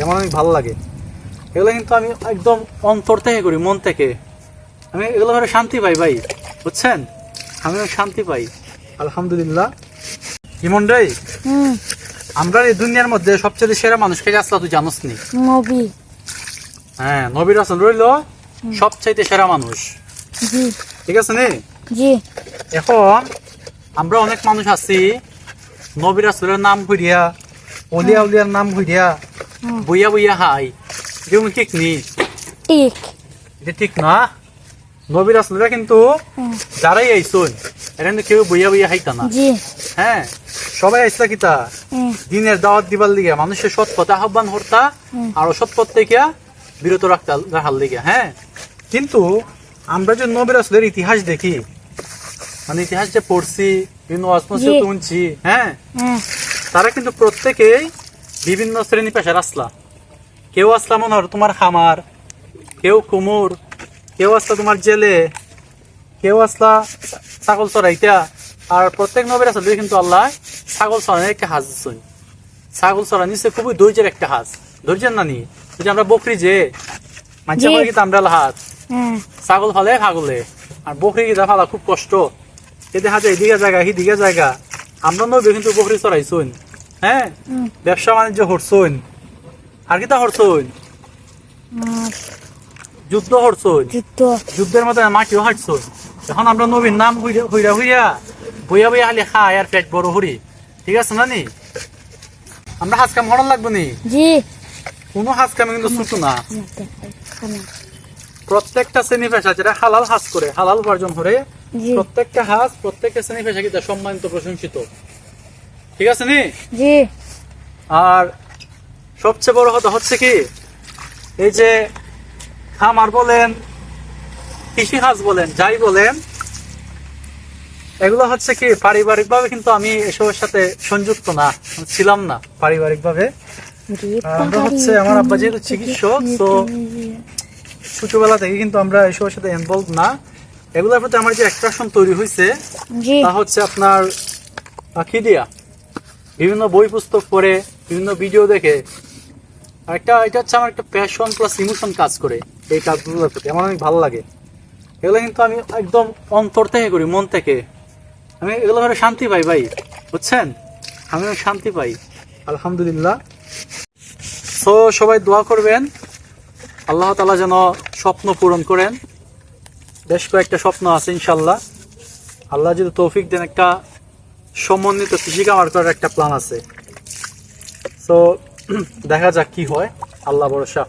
আমার অনেক ভালো লাগে এগুলো, কিন্তু আমি একদম অন্তর থেকে করি, মন থেকে। আমি এগুলো করে শান্তি পাই ভাই, বুঝছেন? আমি শান্তি পাই, আলহামদুলিল্লাহ। ইমন রে, আমরা এই দুনিয়ার মধ্যে সবচেয়ে সেরা মানুষ কে আসলা তুই জানোস নি? নবী। হ্যাঁ, নবী রাসূল রইল সবচাইতে সেরা মানুষ। জি। ঠিক আছে নি? জি। এখন আমরা অনেক মানুষ আছি নবী রাসূলের নাম হইয়া, ওলিয়া উলিয়ার নাম হইয়া বইয়া বইয়া হাই, যেমন ঠিক নি? ঠিক। এটা ঠিক না। নবী রাসূলরা কিন্তু যারাই আইসুন এরা কিন্তু কেউ বইয়া বইয়া হাইতা না। জি। হ্যাঁ, সবাই আইসলা কিতা দিনের দাওয়াত দিবার লিগে, মানুষের সৎ পথে আহ্বান হর্তা আর অসৎ পথ থেকে বিরত রাখার লিগে। হ্যাঁ, কিন্তু আমরা যে নবী রাসূলের ইতিহাস দেখি, মানে ইতিহাস যে পড়ছি, বিভিন্ন অসমসে শুনছি, হ্যাঁ, তারা কিন্তু প্রত্যেকেই বিভিন্ন শ্রেণী পেশার আসলা। কেউ আসলা মনে হয় তোমার খামার, কেউ কুমুর, কেউ আসলা তোমার জেলে, কেউ আসলা ছাগল চড়াইতা। আর প্রত্যেক নবীর আসলে কিন্তু আল্লাহ ছাগল চড়ানোর একটা হাজ দিচ্ছেন। ছাগল চড়া নিচ্ছে খুবই ধৈর্যের একটা হাজ। ধৈর্যের না নি, যদি আমরা বকরি যে মাঝে মাঝে কিন্তু আমরা হাত ছাগল ফালে ছাগলে, আর বকরি গিয়ে ফালা খুব কষ্ট। এতে হাতে এদিকে জায়গা হিদিকে জায়গা। আমরা নবী কিন্তু বকরি চড়াইছুন, হ্যাঁ, ব্যবসা বাণিজ্য হরছুন, আর কিতা হরছুন, যুদ্ধ হরছুন, যুদ্ধের মধ্যে মাটিও হাঁটছুন। এখন আমরা নবীর নাম হইয়া হইয়া বইয়া বইয়া খালি খাই আর পেট বড় হরি। ঠিক আছে না নি? আমরা হাজ কাম হরণ লাগবো নি? জি। কোনো হাজ কামে কিন্তু ছোট না। প্রত্যেকটা শ্রেণী পেশা যেটা হালাল হাজ করে, হালাল উপার্জন করে, প্রত্যেকটা হাজ, প্রত্যেকটা শ্রেণী পেশা কিন্তু সম্মানিত, প্রশংসিত। ঠিক আছে নি? জি। আর সবচেয়ে বড় কথা হচ্ছে কি, এই যে খামার বলেন, কৃষি কাজ বলেন, যাই বলেন, এগুলো হচ্ছে কি পারিবারিক ভাবে কিন্তু আমি এসবের সাথে সংযুক্ত না, ছিলাম না পারিবারিক ভাবে। আমরা হচ্ছে আমার আব্বা যেহেতু চিকিৎসক, তো ছোটবেলা থেকে কিন্তু আমরা এসবের সাথে ইনভলভ না। এগুলোর প্রতি আমার যে অ্যাট্রাকশন তৈরি হয়েছে তা হচ্ছে আপনার কি দিয়া বিভিন্ন বই পুস্তক পড়ে, বিভিন্ন ভিডিও দেখে। এটা হচ্ছে আমার একটা প্যাশন প্লাস ইমোশন কাজ করে এই কাজগুলোর প্রতি, আমার অনেক ভালো লাগে। এগুলো কিন্তু আমি একদম অন্তর থেকে করি, মন থেকে। আমি এগুলো করে শান্তি পাই ভাই, বুঝছেন? আমি শান্তি পাই, আলহামদুলিল্লাহ। তো সবাই দোয়া করবেন আল্লাহ তাআলা যেন স্বপ্ন পূরণ করেন। বেশ কয়েকটা স্বপ্ন আছে ইনশাল্লাহ। আল্লাহ যদি তৌফিক দেন, একটা সমন্বিত কৃষি কামার করার একটা প্ল্যান আছে। তো দেখা যাক কি হয়, আল্লাহ ভরসা।